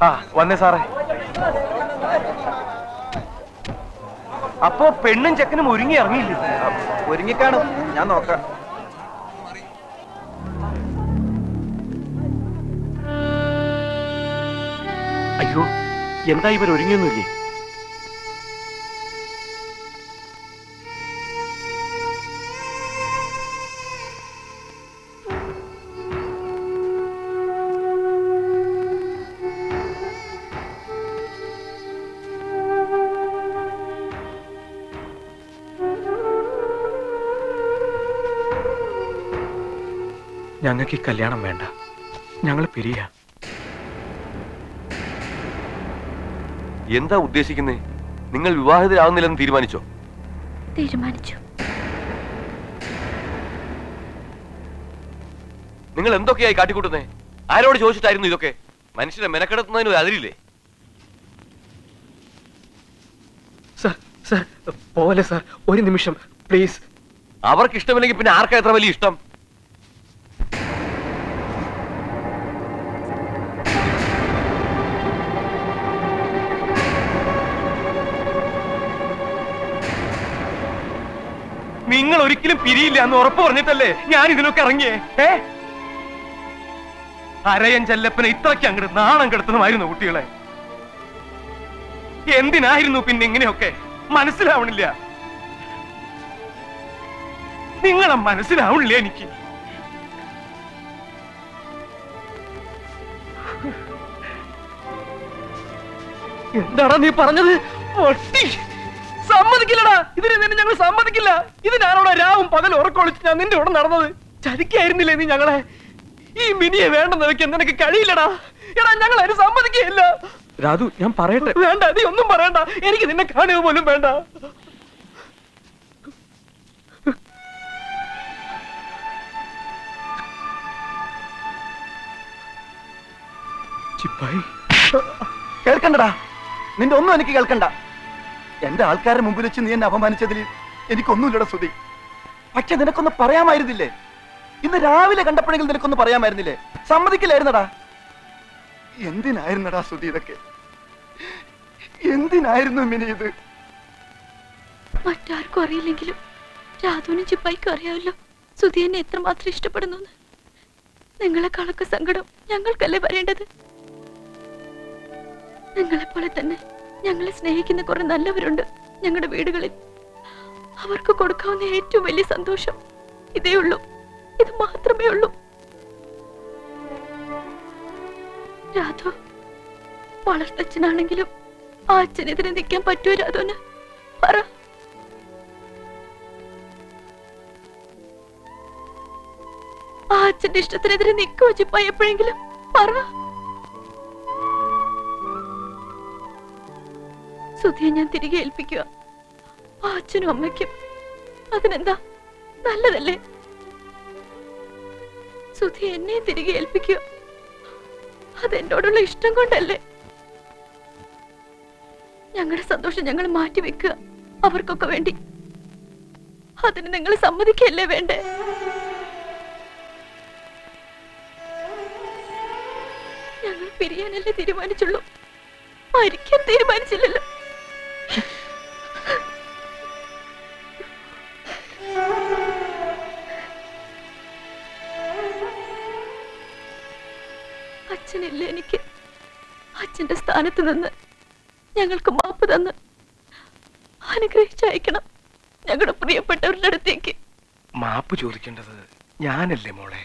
ആ വന്നേ സാറേ. അപ്പോ പെണ്ണും ചെക്കനും ഒരുങ്ങി ഇറങ്ങിയില്ലേ? ഒരുങ്ങിക്കാണും, ഞാൻ നോക്കാം. അയ്യോ, എന്താ ഇവർ ഒരുങ്ങിയൊന്നുമില്ലേ? ഞങ്ങൾക്ക് ഈ കല്യാണം വേണ്ട, ഞങ്ങൾ പിരിയ. എന്താ ഉദ്ദേശിക്കുന്നേ? നിങ്ങൾ വിവാഹിതരാകുന്നില്ലെന്ന് തീരുമാനിച്ചോ? തീരുമാനിച്ചു. നിങ്ങൾ എന്തൊക്കെയായി കാട്ടിക്കൂട്ടുന്നേ? ആരോട് ചോദിച്ചിട്ടായിരുന്നു ഇതൊക്കെ? മനുഷ്യരെ മെനക്കെടുത്തുന്നതിന് അതിരില്ലേ? സാർ സാർ പോലെ സാർ, ഒരു നിമിഷം പ്ലീസ്. അവർക്ക് ഇഷ്ടമില്ലെങ്കിൽ പിന്നെ ആർക്കാ എത്ര വലിയ ഇഷ്ടം? നിങ്ങൾ ഒരിക്കലും പിരിയില്ല എന്ന് ഉറപ്പ് പറഞ്ഞിട്ടല്ലേ ഞാൻ ഇതിനൊക്കെ ഇറങ്ങിയേ? അരയൻ ചെല്ലപ്പനെ ഇത്രയ്ക്ക് അങ്ങോട്ട് നാണം കെടുത്തുന്നതായിരുന്നു കുട്ടികളെ. എന്തിനായിരുന്നു പിന്നെ ഇങ്ങനെയൊക്കെ? മനസ്സിലാവണില്ല, നിങ്ങളെ മനസ്സിലാവണില്ല എനിക്ക്. എന്താടാ നീ പറഞ്ഞത്? സമ്മതിക്കില്ലടാ, ഇതിന് നിന്നെ ഞങ്ങൾ സമ്മതിക്കില്ല. ഇത് ഞാനോടെ രാവും പകൽ ഉറക്കൊളിച്ച് ഞാൻ നിന്റെ കൂടെ നടന്നത്. ചതിക്കായിരുന്നില്ലേ നീ ഞങ്ങളെ? ഈ മിനിയെ വേണ്ടെന്ന് വെക്കാൻ നിനക്ക് കഴിയില്ലടാ. എടാ, ഞങ്ങൾ അതിന് സമ്മതിക്കുകയില്ല. രാധു, ഞാൻ പറയട്ടെ. വേണ്ട, നീ ഒന്നും പറയണ്ട. എനിക്ക് നിന്നെ കാണുക പോലും വേണ്ട. ചിപ്പായി, കേൾക്കണ്ടടാ, നിന്റെ ഒന്നും എനിക്ക് കേൾക്കണ്ട. എന്റെ ആൾക്കാരുടെ മുമ്പിൽ വെച്ച് നീ എന്നെ അപമാനിച്ചതിൽ എനിക്കൊന്നുമില്ലടാ ശ്രുതി. പക്ഷെ നിനക്കൊന്ന് പറയാമായിരുന്നില്ലേ? ഇന്ന് രാവിലെ കണ്ടപ്പോഴെങ്കിലും നിനക്കൊന്ന് പറയാമായിരുന്നില്ലേ? സമ്മതിക്കില്ലായിരുന്നടാ. എന്തിനായിരുന്നടാ ശ്രുതി ഇതൊക്കെ? എന്തിനായിരുന്നു മിനി ഇത്? മറ്റാർക്കും അറിയില്ലെങ്കിലും രാധുവിനും ചിപ്പായിക്കും അറിയാമല്ലോ ശ്രുതി എന്നെ എത്രമാത്രം ഇഷ്ടപ്പെടുന്നു. നിങ്ങളെക്കാളൊക്കെ സങ്കടം ഞങ്ങൾക്കല്ലേ വരേണ്ടത്? നിങ്ങളെപ്പോലെ തന്നെ ഞങ്ങളെ സ്നേഹിക്കുന്ന കുറെ നല്ലവരുണ്ട് ഞങ്ങളുടെ വീടുകളിൽ. അവർക്ക് കൊടുക്കാവുന്ന ഏറ്റവും വലിയ സന്തോഷം ഇതേ ഉള്ളൂ, ഇത് മാത്രമേ ഉള്ളൂ. രാധു വളർത്തച്ഛനാണെങ്കിലും ആ അച്ഛനെതിരെ നിൽക്കാൻ പറ്റുമോ രാധുവിന്? പറ. ആ അച്ഛന്റെ ഇഷ്ടത്തിനെതിരെ നിൽക്കുമോ ചിപ്പായി എപ്പോഴെങ്കിലും? പറ. സുധിയെ ഞാൻ തിരികെ ഏൽപ്പിക്കുക, ആ അച്ഛനും അമ്മയ്ക്കും. അതിനെന്താ, നല്ലതല്ലേ? സുധി എന്നെ തിരികെ ഏൽപ്പിക്കുക, അതെന്നോടുള്ള ഇഷ്ടം കൊണ്ടല്ലേ? ഞങ്ങളുടെ സന്തോഷം ഞങ്ങൾ മാറ്റിവെക്കുക അവർക്കൊക്കെ വേണ്ടി. അതിന് നിങ്ങൾ സമ്മതിക്കല്ലേ വേണ്ടേ? ഞങ്ങൾ പിരിയാനല്ലേ തീരുമാനിച്ചുള്ളൂ, മരിക്കാൻ തീരുമാനിച്ചില്ലല്ലോ. അച്ഛനില്ല എനിക്ക്. അച്ഛന്റെ സ്ഥാനത്ത് നിന്ന് ഞങ്ങൾക്ക് മാപ്പ് തന്ന് അനുഗ്രഹിച്ചയക്കണം ഞങ്ങളുടെ പ്രിയപ്പെട്ടവരുടെ അടുത്തേക്ക്. മാപ്പ് ചോദിക്കേണ്ടത് ഞാനല്ലേ മോളെ?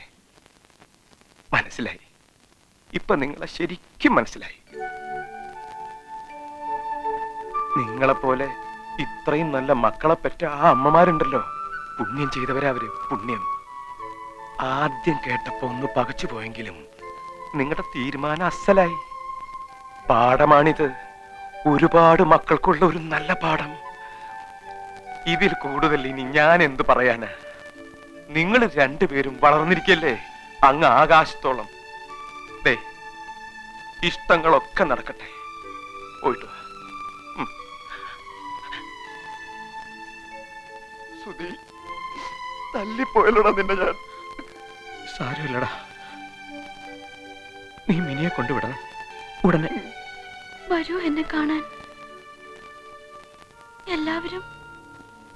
മനസ്സിലായി, ഇപ്പൊ നിങ്ങളെ ശരിക്കും മനസ്സിലായി. നിങ്ങളെപ്പോലെ ഇത്രയും നല്ല മക്കളെ പെറ്റ ആ അമ്മമാരുണ്ടല്ലോ, പുണ്യം ചെയ്തവരവര്. പുണ്യം. ആദ്യം കേട്ടപ്പോ ഒന്ന് പകച്ചു പോയെങ്കിലും നിങ്ങളുടെ തീരുമാനം അസലായി. പാഠമാണിത്, ഒരുപാട് മക്കൾക്കുള്ള ഒരു നല്ല പാഠം. ഇതിൽ കൂടുതൽ ഇനി ഞാൻ എന്ത് പറയാനാ? നിങ്ങൾ രണ്ടുപേരും വളർന്നിരിക്കല്ലേ അങ്ങ് ആകാശത്തോളം. ദേ, ഇഷ്ടങ്ങളൊക്കെ നടക്കട്ടെ. പോയിട്ട് വാ. സുധി, തല്ലിപ്പോയല്ലോടാ നിന്നെ ഞാൻ. സാരമില്ലടാ, നീ മിനിയെ കൊണ്ടുവിടണം ഉടനെ. വരൂ എന്നെ കാണാൻ. എല്ലാവരും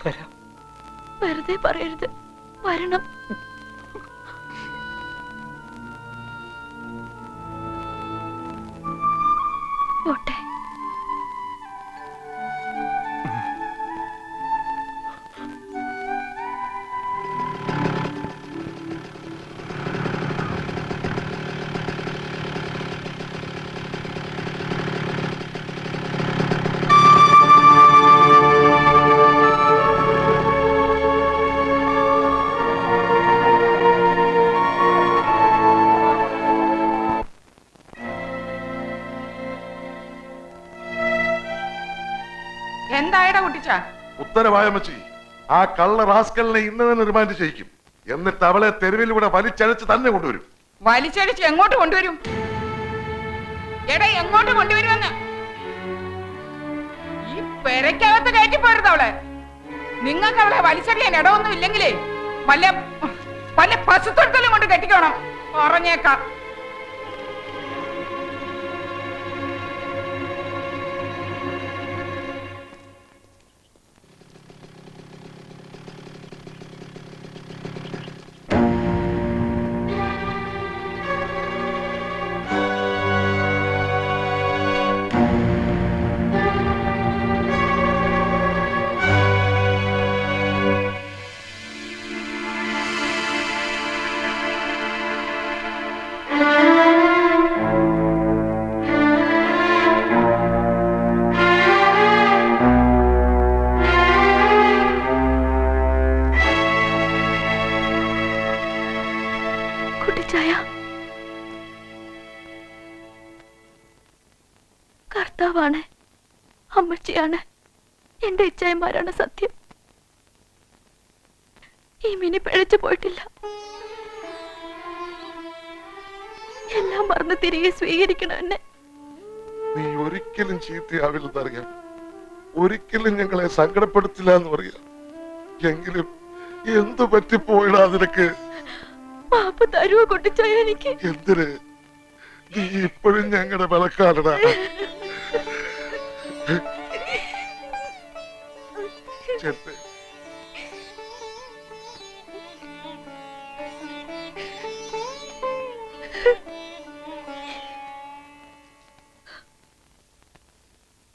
വരാം. വെറുതെ പറയരുത്, വരണം. പോട്ടെ. എന്തായടാ കുട്ടിച്ച? ഉത്തരവായ മച്ചി, ആ കള്ള റാസ്കലിനെ ഇന്ന് തന്നെ റിമാൻഡ് ചെയ്യിക്കും. എന്നിട്ട് അവളെ തെരുവിലൂടെ വലിച്ചഴച്ച് തന്നെ കൊണ്ടുവരും. വലിച്ചടിച്ച് എങ്ങോട്ട് കൊണ്ടുവരും? എടാ എങ്ങോട്ട് കൊണ്ടുവരുമെന്ന്? ഈ പെരക്കകത്ത് കയറ്റി പോരുത് അവളെ. നിങ്ങൾക്ക് അവളെ വലിച്ചെറിയാൻ ഇടമൊന്നും ഇല്ലെങ്കിലേ വല്ല വല്ല പശുത്തൊഴുത്തലും കൊണ്ട് കെട്ടിക്കോണം, പറഞ്ഞേക്കാം. കർത്താവാണ്, അമ്മച്ചിയാണ്, എന്റെ ഇച്ഛായന്മാരാണ് സത്യം. ഈ മിനി പിഴച്ചു പോയിട്ടില്ല. എല്ലാം മറന്ന് തിരികെ സ്വീകരിക്കണം എന്നെ. നീ ഒരിക്കലും ചീത്തയാവില്ലെന്നറിയാം, ഒരിക്കലും ഞങ്ങളെ സങ്കടപ്പെടുത്തില്ല എന്ന് പറയാം. എങ്കിലും എന്തു പറ്റിപ്പോയിടാ നിനക്ക്? പാപ്പ തരുവോ കുട്ടിച്ചായ എനിക്ക്? എന്തിന്? നീ ഇപ്പോഴും ഞങ്ങളുടെ വിളക്കാലടാ. ചെറുപ്പേ,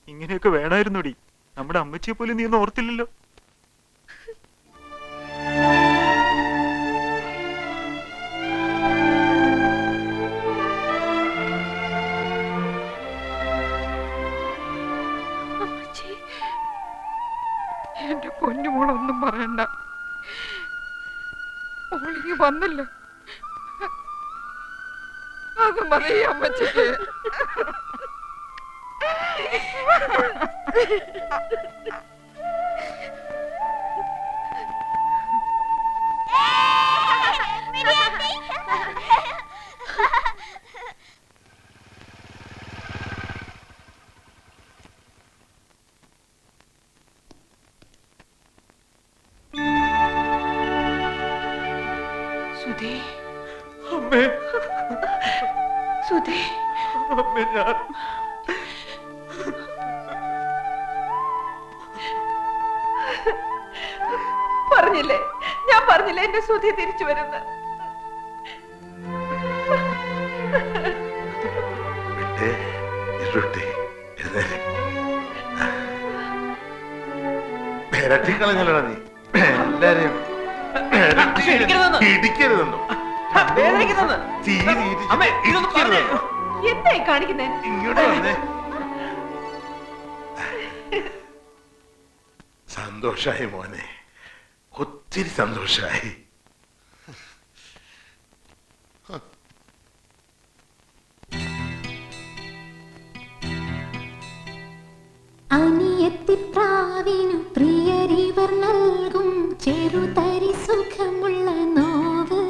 ഇങ്ങനെയൊക്കെ വേണമായിരുന്നോടി. നമ്മുടെ അമ്മച്ചിയെ പോലും നീ ഒന്നും ഓർത്തില്ലല്ലോ. എന്റെ പൊന്നുമോളൊന്നും പറയണ്ട, മോളിങ്ങി വന്നല്ലോ, അത് മതി അമ്മച്ചിക്ക്. സുധേ, അമ്മേ, സുധേ, അമ്മേ, ഞാൻ പറഞ്ഞില്ലേ, ഞാൻ പറഞ്ഞില്ലേ എന്റെ സുധി തിരിച്ചു വരുന്ന. കളഞ്ഞല്ലടാ നീ എല്ലാരെയും. ഇടിക്കരുതെന്നോ? എന്തായി കാണിക്കുന്നേ? ഇങ്ങോട്ട് വന്നേ. സന്തോഷായി മോനെ, ഒത്തിരി സന്തോഷായി. അനിയത്തിപ്രാവിനു പ്രിയരിവർ നൽകും ചെറുതരി സുഖമുള്ള നോവ്,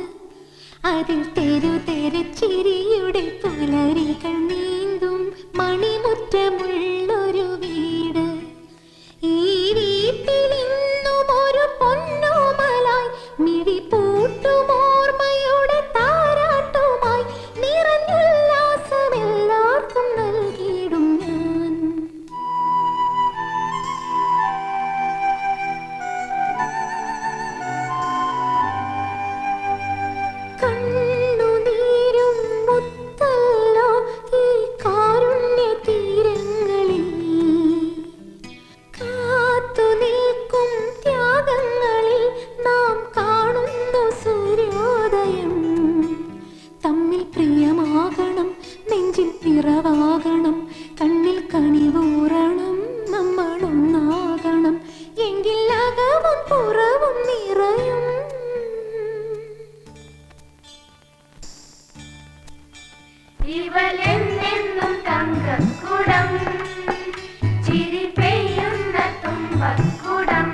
അതിൽ തെരുതെരച്ചിരിയുടെ പുലരികൾ നീന്തും മണിമുറ്റമുള്ളൊരു വീട്. ഈ വീട്ടിൽ ഇന്നും ഒരു പൊന്നോമലായി മിഴി പൂട്ടുമോർമ്മയുടെ താരാട്ടുമായി നിറഞ്ഞുല്ലാസ നിറവാകണം, കണ്ണിൽ കനിവൂറണം, നമ്മൾ ഒന്നാകണം, എങ്കിൽ അകവും പുറവും നിറയും. ഇവളെന്നെന്നും തങ്കക്കുടം, ചിരി പെയ്യുന്ന തുമ്പക്കുടം.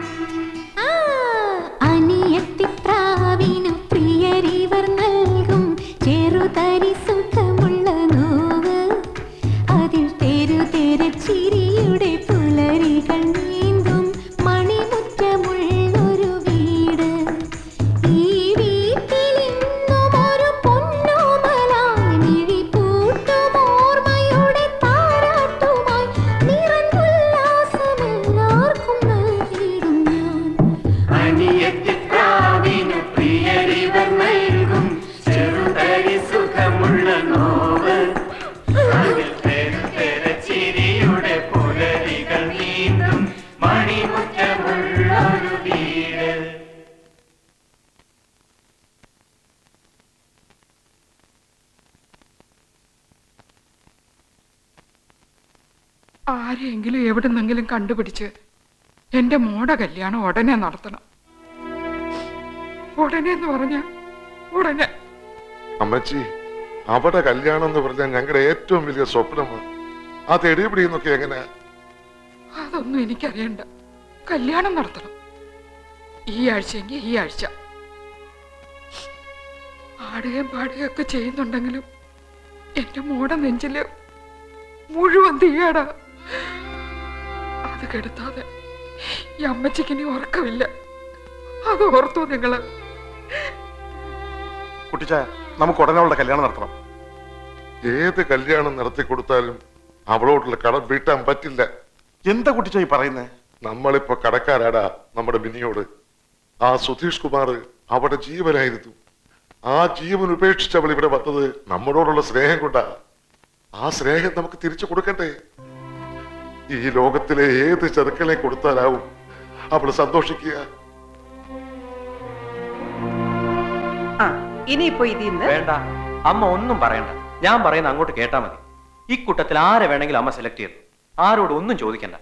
അനിയത്തിപ്രാവിനു പ്രിയരിവർ നൽകും ചെറുതരി സുഖമുള്ള നോവ്, അതിൽ തെരു തെരു ചിരിയുടെ പുലരികൾ നീന്തും മണിമുറ്റമുള്ളൊരു വീട്. ഈ വീട്ടിൽ ഇന്നും ഒരു പൊന്നോമലായി മിഴിപൂട്ടും ഓർമ്മയുടെ താരാട്ടുമായി നിറഞ്ഞുല്ലാസമെല്ലാവർക്കും നൽകിയിടും ഞാൻ. അനിയത്തിപ്രാവിനു പ്രിയരിവർ നൽകും ചെറുതരി സുഖമുള്ള നോവ്, അതിൽ ചിരിയുടെ പുലരികൾ നീന്തും മണിമുറ്റമുള്ളൊരു വീട്. ആരെയെങ്കിലും എവിടുന്നെങ്കിലും കണ്ടുപിടിച്ച് എന്റെ മോടെ കല്യാണം ഉടനെ നടത്തണം. ഉടനെ എന്ന് പറഞ്ഞ ഉടനെ. അമ്മച്ചി, അവിടെ കല്യാണം എന്ന് പറഞ്ഞാൽ ഞങ്ങളുടെ ഏറ്റവും വലിയ സ്വപ്നമാണ്. അത് എടിപിടിയെന്നൊക്കെ എങ്ങനെ? അതൊന്നും എനിക്കറിയണ്ട. കല്യാണം നടത്തണം. ഈ ആഴ്ചയെങ്കിൽ ഈ ആഴ്ച. ആടുകയും പാടുകയും ഒക്കെ ചെയ്യുന്നുണ്ടെങ്കിലും എന്റെ മോടെ നെഞ്ചില് മുഴുവൻ തീയാടാ. അത് കെടുത്താതെ ഈ അമ്മച്ചിക്ക് ഇനി ഉറക്കമില്ല. അത് ഓർത്തോ നിങ്ങള്? കുട്ടിച്ചായ, നമുക്ക് ഉടനെ അവളുടെ കല്യാണം നടത്തണം. ഏത് കല്യാണം നടത്തി കൊടുത്താലും അവളോടുള്ള കടം വീട്ടാൻ പറ്റില്ല. എന്താ കുട്ടിച്ചായി പറയുന്നേ? നമ്മളിപ്പോ കടക്കാരാടാ നമ്മുടെ മിനിയോട്. ആ സുധീഷ് കുമാർ അവിടെ ജീവനായിരുന്നു. ആ ജീവൻ ഉപേക്ഷിച്ച് അവൾ ഇവിടെ വന്നത് നമ്മളോടുള്ള സ്നേഹം കൊണ്ടാ. ആ സ്നേഹം നമുക്ക് തിരിച്ചു കൊടുക്കണ്ടേ? ഈ ലോകത്തിലെ ഏത് ചെറുക്കളെ കൊടുത്താലാവും അവൾ സന്തോഷിക്കുക. ഇനിയിപ്പോ ഇതിന്ന് വേണ്ട, അമ്മ ഒന്നും പറയണ്ട. ഞാൻ പറയുന്ന അങ്ങോട്ട് കേട്ടാ മതി. ഈ കൂട്ടത്തിൽ ആരെ വേണമെങ്കിലും അമ്മ സെലക്ട് ചെയ്തു. ആരോടും ഒന്നും ചോദിക്കണ്ട.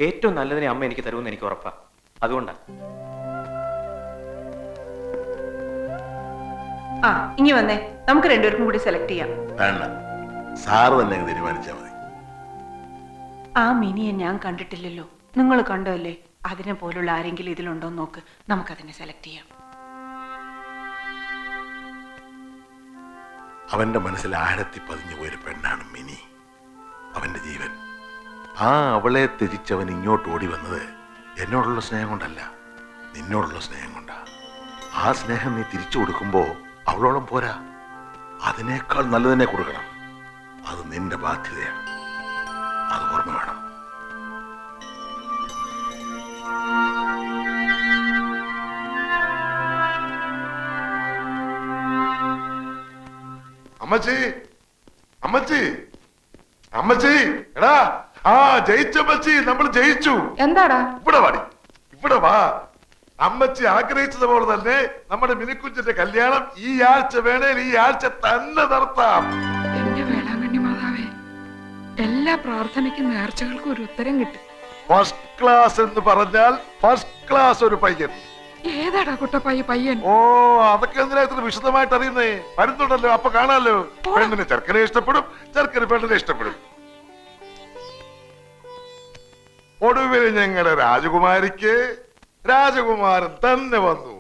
ഏറ്റവും നല്ലതിനെ അമ്മ എനിക്ക് തരുമെന്ന് എനിക്ക് ഉറപ്പാ. അതുകൊണ്ടാ. ഇനി വന്നേ, നമുക്ക് രണ്ടുപേർക്കും കൂടി സെലക്ട് ചെയ്യാം. വേണ്ട, സാറ് തന്നെ തീരുമാനിച്ചാൽ മതി. ആ മിനിയെ ഞാൻ കണ്ടിട്ടില്ലല്ലോ. നിങ്ങൾ കണ്ടല്ലേ? അതിനെ പോലുള്ള ആരെങ്കിലും ഇതിലുണ്ടോ നോക്ക്. നമുക്കതിനെ സെലക്ട് ചെയ്യാം. അവന്റെ മനസ്സിൽ ആഴത്തി പതിഞ്ഞു പോയൊരു പെണ്ണാണ് മിനി, അവന്റെ ജീവൻ. ആ അവളെ ത്യജിച്ചവൻ ഇങ്ങോട്ട് ഓടി വന്നത് എന്നോടുള്ള സ്നേഹം കൊണ്ടല്ല, നിന്നോടുള്ള സ്നേഹം കൊണ്ടാ. ആ സ്നേഹം നീ തിരിച്ചു കൊടുക്കുമ്പോ അവളോളം പോരാ, അതിനേക്കാൾ നല്ലതിനെ കൊടുക്കണം. അത് നിന്റെ ബാധ്യതയാണ്. അത് ഓർമ്മ വേണം. അമ്മച്ചി, അമ്മച്ചി, അമ്മച്ചി, എടാ, ആ ജയിച്ചമ്മച്ചി, നമ്മൾ ജയിച്ചു. എന്താടാ? ഇവിടെ വാടി, ഇവിടെ വാ. അമ്മച്ചി ആഗ്രഹിച്ചതുപോലെ തന്നെ നമ്മുടെ മിനിക്കുഞ്ചിന്റെ കല്യാണം ഈ ആഴ്ച വേണേൽ ഈ ആഴ്ച തന്നെ നടത്താം. എന്റെ വേളാങ്കണ്ണി മാതാവേ, എല്ലാ പ്രാർത്ഥനയ്ക്കും നേർച്ചകൾക്കും ഒരു ഉത്തരം കിട്ടും. ഫസ്റ്റ് ക്ലാസ് എന്ന് പറഞ്ഞാൽ ഫസ്റ്റ് ക്ലാസ് ഒരു പയ്യൻ. ഏതാടാ കുട്ടപ്പയ്യ പയ്യൻ? ഓ, അതൊക്കെ എന്തിനാ ഇത്ര വിശദമായിട്ട് അറിയുന്നേ? വരുന്നുണ്ടല്ലോ, അപ്പൊ കാണാലോ. പെണ്ണിന് ചെറുക്കനെ ഇഷ്ടപ്പെടും, ചെറുക്കന് പെണ്ണിനെ ഇഷ്ടപ്പെടും. ഒടുവിൽ ഞങ്ങളുടെ രാജകുമാരിക്ക് രാജകുമാരൻ തന്നെ വന്നു.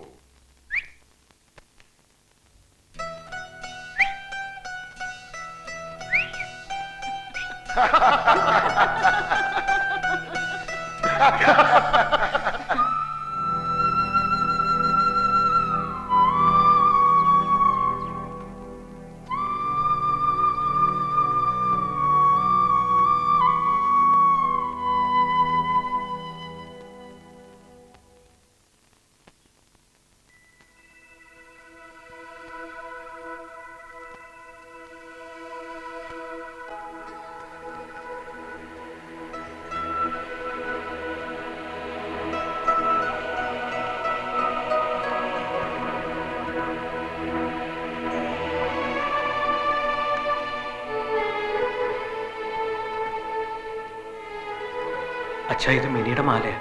അച്ഛാ, ഇത് മിനിയുടെ മാലയാ.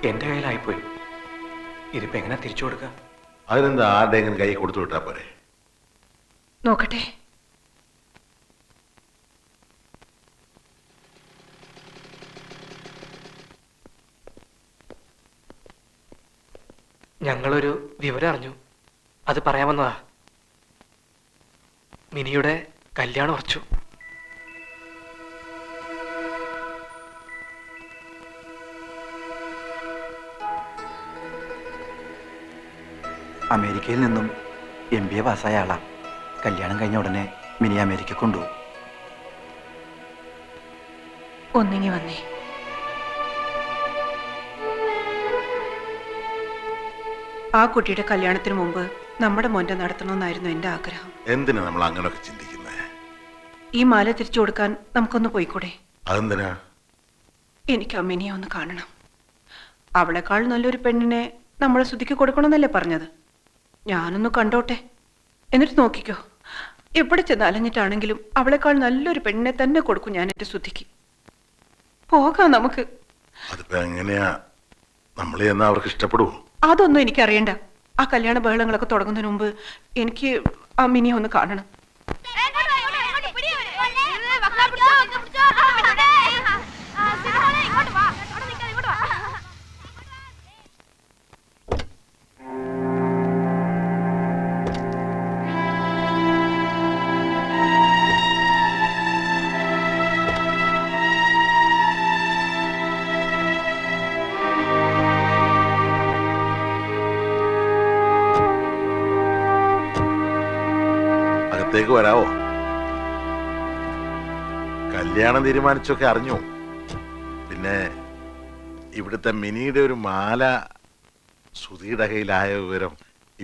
എന്റെ കയ്യിലായിപ്പോയി. ഇതിപ്പോ എങ്ങനെ തിരിച്ചു കൊടുക്ക? അതിനെന്താ ആരുടെയെങ്കിലും കൈ കൊടുത്തു വിട്ടാ പോരെ? നോക്കട്ടെ. ഞങ്ങളൊരു വിവരം അറിഞ്ഞു. അത് പറയാൻ വന്നതാ. മിനിയുടെ കല്യാണം ഉറച്ചു. അമേരിക്കയിൽ നിന്നും MBA പാസ്സായ ആളാ. കല്യാണം കഴിഞ്ഞ ഉടനെ മിനി അമേരിക്ക കൊണ്ടുപോകും. ഒന്നിങ്ങി വന്നേ. ആ കുട്ടിയുടെ കല്യാണത്തിന് മുമ്പ് നമ്മുടെ മോന്റെ നടത്തണമെന്നായിരുന്നു എന്റെ ആഗ്രഹം. എന്തിനാ നമ്മൾ അങ്ങനെയൊക്കെ ചിന്തിക്കുന്നത്? ഈ മാല തിരിച്ചു കൊടുക്കാൻ നമുക്കൊന്ന് പോയിക്കൂടെ? അതെന്തിനാ? എനിക്ക് അമ്മിനിയെ ഒന്ന് കാണണം. അവളെക്കാൾ നല്ലൊരു പെണ്ണിനെ നമ്മളെ ശ്രുതിക്ക് കൊടുക്കണമെന്നല്ലേ പറഞ്ഞത്? ഞാനൊന്ന് കണ്ടോട്ടെ, എന്നിട്ട് നോക്കിക്കോ. എവിടെ ചെന്ന് അലഞ്ഞിട്ടാണെങ്കിലും അവളെക്കാൾ നല്ലൊരു പെണ്ണിനെ തന്നെ കൊടുക്കും ഞാൻ എന്റെ ശ്രുതിക്ക്. പോകാം നമുക്ക്. അതിപ്പോ എങ്ങനെയാ? നമ്മൾ ചെന്നാ അവർക്ക് ഇഷ്ടപ്പെടുവോ? അതൊന്നും എനിക്കറിയണ്ട. ആ കല്യാണ ബഹളങ്ങളൊക്കെ തുടങ്ങുന്നതിന് മുമ്പ് എനിക്ക് അമ്മിനിയെ ഒന്ന് കാണണം. അകത്തേക്ക് വരാവോ? കല്യാണം തീരുമാനിച്ചൊക്കെ അറിഞ്ഞു. പിന്നെ ഇവിടുത്തെ മിനിയുടെ ഒരു മാല ശ്രുതിയുടെ കയ്യിലായ വിവരം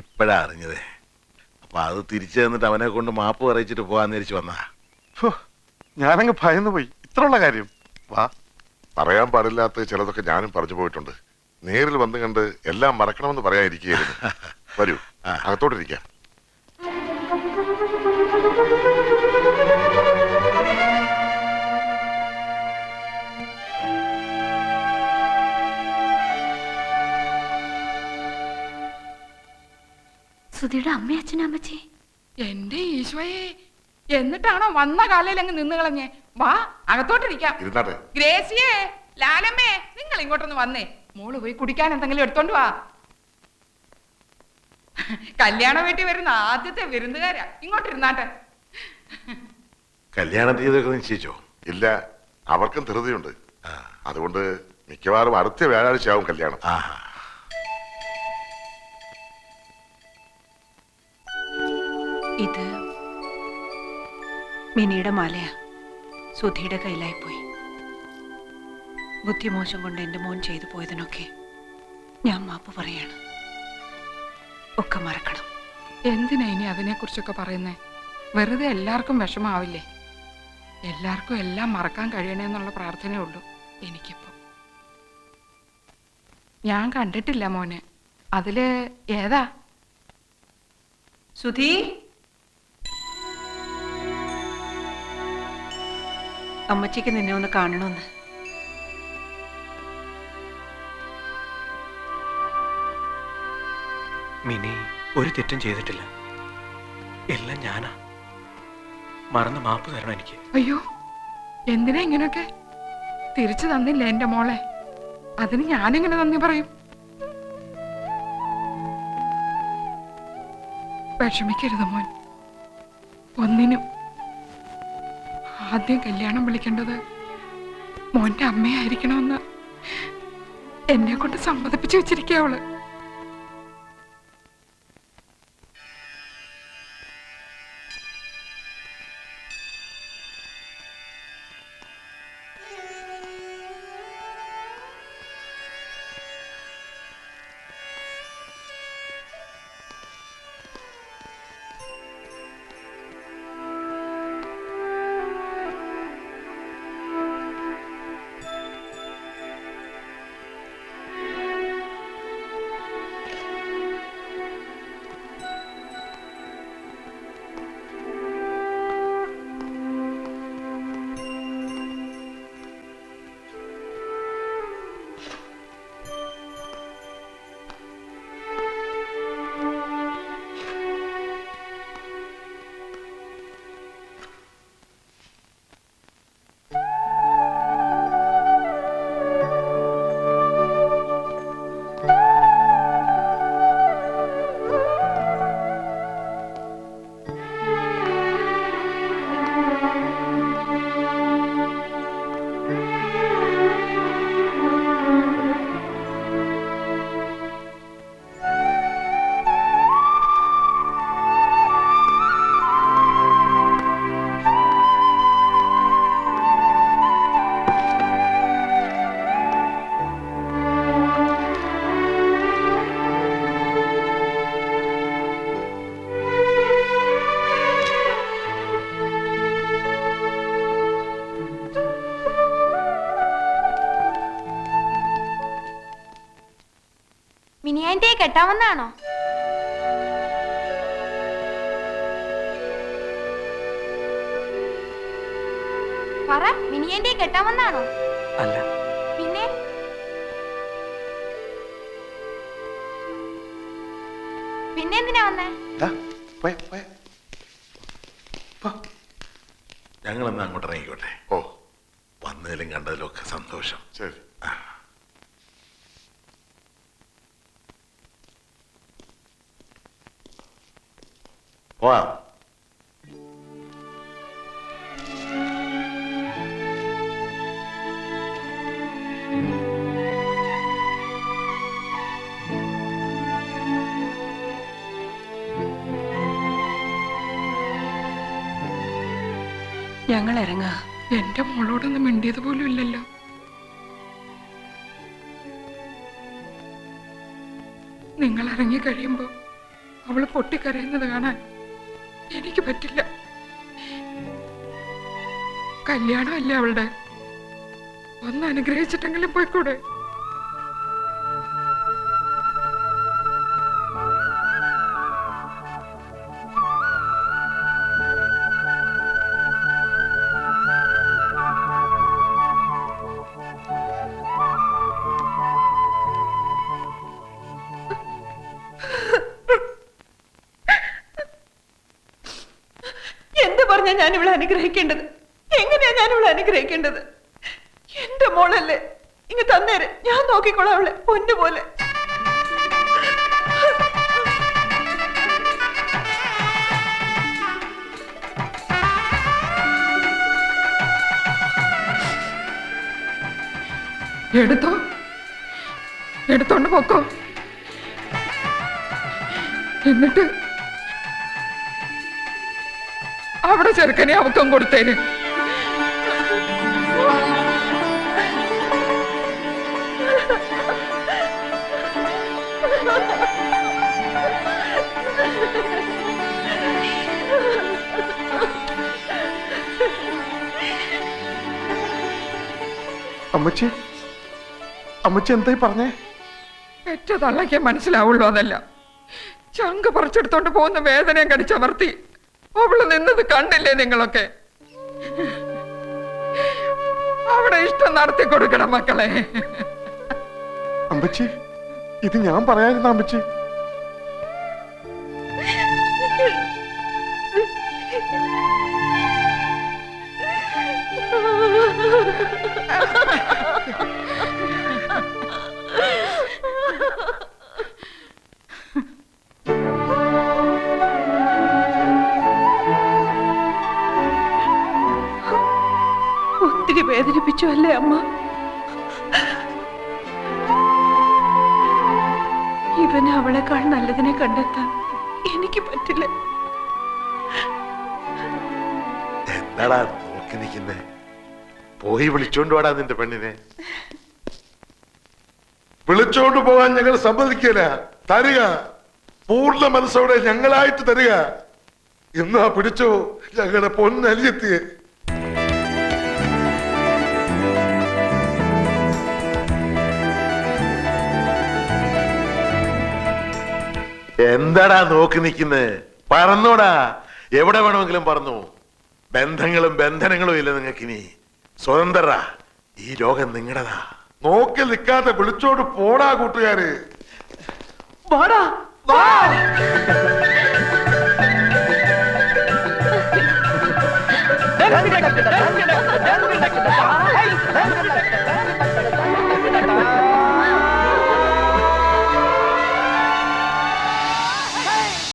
ഇപ്പോഴാ അറിഞ്ഞതേ. അപ്പൊ അത് തിരിച്ചു തന്നിട്ട് അവനെ കൊണ്ട് മാപ്പ് പറയിച്ചിട്ട് പോകാന്ന് തിരിച്ചു വന്നാ. ഞാനങ്ങ് ഭയന്നു പോയി. ഇത്രയുള്ള കാര്യം. വാ, പറയാൻ പാടില്ലാത്ത ചിലതൊക്കെ ഞാനും പറഞ്ഞു പോയിട്ടുണ്ട്. നേരിൽ വന്ന് കണ്ട് എല്ലാം മറക്കണമെന്ന് പറയാനിരിക്കുകയായിരുന്നു. വരൂ, അകത്തോട്ടിരിക്കാം. സുധിയുടെ അമ്മ അച്ഛനും അമ്മച്ചി. എന്റെ ഈശോയെ, എന്നിട്ടാണോ വന്ന കാലയിൽ അങ്ങ് നിന്ന് കളഞ്ഞേ? വാ, അകത്തോട്ടിരിക്കാം. ഗ്രേസിയേ, ലാലമ്മേ, നിങ്ങൾ ഇങ്ങോട്ടൊന്ന് വന്നേ. മോള് പോയി കുടിക്കാൻ എന്തെങ്കിലും എടുത്തോണ്ട് വാ. കല്യാണ വീട്ടിൽ വരുന്ന ആദ്യത്തെ വിരുന്നുകാരാ. ഇങ്ങോട്ടിരുന്നാട്ടെ. കല്യാണ തീയതിയൊക്കെ നിശ്ചയിച്ചോ? ഇല്ല, അവർക്കും ധൃതിയുണ്ട്. അതുകൊണ്ട് മിക്കവാറും അടുത്ത വ്യാഴാഴ്ചയാവും കല്യാണം. ഇത് മിനിയുടെ മാലയാ. സുധിയുടെ കയ്യിലായിപ്പോയി. ബുദ്ധിമോശം കൊണ്ട് എന്റെ മോൻ ചെയ്തു പോയതിനൊക്കെ ഞാൻ മാപ്പ് പറയാണ്. ഒക്കെ മറക്കണം. എന്തിനാ ഇനി അതിനെക്കുറിച്ചൊക്കെ പറയുന്നേ? വെറുതെ എല്ലാവർക്കും വിഷമാവില്ലേ? എല്ലാവർക്കും എല്ലാം മറക്കാൻ കഴിയണേന്നുള്ള പ്രാർത്ഥനയേ ഉള്ളൂ എനിക്കിപ്പോ. ഞാൻ കണ്ടിട്ടില്ല മോനെ. അതില് ഏതാ? സുധി, അമ്മച്ചിക്ക് നിന്നെ ഒന്ന് കാണണമെന്ന്. മിനി ഒരു തെറ്റും ചെയ്തിട്ടില്ല. എല്ലാം ഞാനാ. മറന്ന് മാപ്പ് തരണം എനിക്ക്. അയ്യോ, എന്തിനാ ഇങ്ങനെയൊക്കെ? തിരിച്ചു തന്നില്ല എന്റെ മോളെ. അതിന് ഞാനെങ്ങനെ നന്ദി പറയും? വിഷമിക്കരുത് മോൻ. ഒന്നിനും. ആദ്യം കല്യാണം വിളിക്കേണ്ടത് മോന്റെ അമ്മയായിരിക്കണമെന്ന് എന്നെ കൊണ്ട് സമ്മതിപ്പിച്ചു വെച്ചിരിക്കുക അവള്. ആന്റിയെ കെട്ടാമെന്നാണോ? പറ, മിനി ആന്റിയെ കെട്ടാമെന്നാണോ? അല്ല. പിന്നെ പിന്നെന്തിനാ വന്നേ? ഞങ്ങളെന്നാ അങ്ങോട്ട് ഇറങ്ങിക്കോട്ടെ. ഓ, വന്നതിലും കണ്ടതിലും ഒക്കെ സന്തോഷം. ശരി. പോവാം. ഞങ്ങൾ ഇറങ്ങാ. എന്റെ മോളോടൊന്നും മിണ്ടിയത് പോലും ഇല്ലല്ലോ. നിങ്ങൾ ഇറങ്ങി കഴിയുമ്പോ അവള് പൊട്ടിക്കരയുന്നത് കാണാൻ എനിക്ക് പറ്റില്ല. കല്യാണമല്ലേ അവളുടെ, ഒന്ന് അനുഗ്രഹിച്ചിട്ടെങ്കിലും പോയിക്കൂടെ? എന്ത് പറഞ്ഞാ ഞാൻ ഇവിടെ അനുഗ്രഹിക്കേണ്ടത്? എങ്ങനെയാ ഞാൻ ഇവിടെ അനുഗ്രഹിക്കേണ്ടത്? എന്റെ മോളല്ലേ, ഇങ്ങ് തന്നേര്, ഞാൻ നോക്കിക്കോളാം അവളെ പൊന്നുപോലെ. എടുത്തോ, എടുത്തോണ്ട് പോക്കോ. എന്നിട്ട് അവിടെ ചെറുക്കനെ അവക്കം കൊടുത്തേന്. അമ്മച്ചി, അമ്മച്ചി എന്തായി പറഞ്ഞേ? പെറ്റ തള്ളയ്ക്ക് മനസ്സിലാവുള്ളൂ അതല്ല. ചങ്ക് പറിച്ചെടുത്തോണ്ട് പോകുന്ന വേദനയും കടിച്ചമർത്തി അവള് നിന്നത് കണ്ടില്ലേ നിങ്ങളൊക്കെ? അവിടെ ഇഷ്ടം നടത്തി കൊടുക്കണം മക്കളെ. അമ്മച്ചി, ഇത് ഞാൻ പറയാനിരുന്ന അമ്മച്ചി. ഒത്തിരി വേദനിപ്പിച്ചു അല്ലേ അമ്മ? ഇവന് അവളെക്കാൾ നല്ലതിനെ കണ്ടെത്താൻ എനിക്ക് പറ്റില്ല. എന്താടാ നോക്കി നിൽക്കുന്നേ? പോയി വിളിച്ചോണ്ട് വാടാ നിന്റെ പെണ്ണിനെ. വിളിച്ചോണ്ട് പോകാൻ ഞങ്ങൾ സമ്മതിക്കില്ല. തരിക, പൂർണ്ണ മനസ്സോടെ ഞങ്ങളായിട്ട് തരിക. എന്നാ പിടിച്ചോ ഞങ്ങളുടെ പൊന്നലിയെത്തിയെ. എന്താടാ നോക്കി നിൽക്കുന്നേ? പറന്നോടാ, എവിടെ വേണമെങ്കിലും പറന്നു. ബന്ധങ്ങളും ബന്ധനങ്ങളും ഇല്ല നിങ്ങൾക്കിനി. സ്വതന്ത്ര, ഈ ലോകം നിങ്ങളുടെതാ. നോക്കി നിൽക്കാതെ വിളിച്ചോണ്ട് പോടാ കൂട്ടുകാര്. വാടാ, വാ. Dang, dang, dang, dang, dang, dang, dang, dang, dang, dang, dang, dang, dang, dang, dang, dang, dang,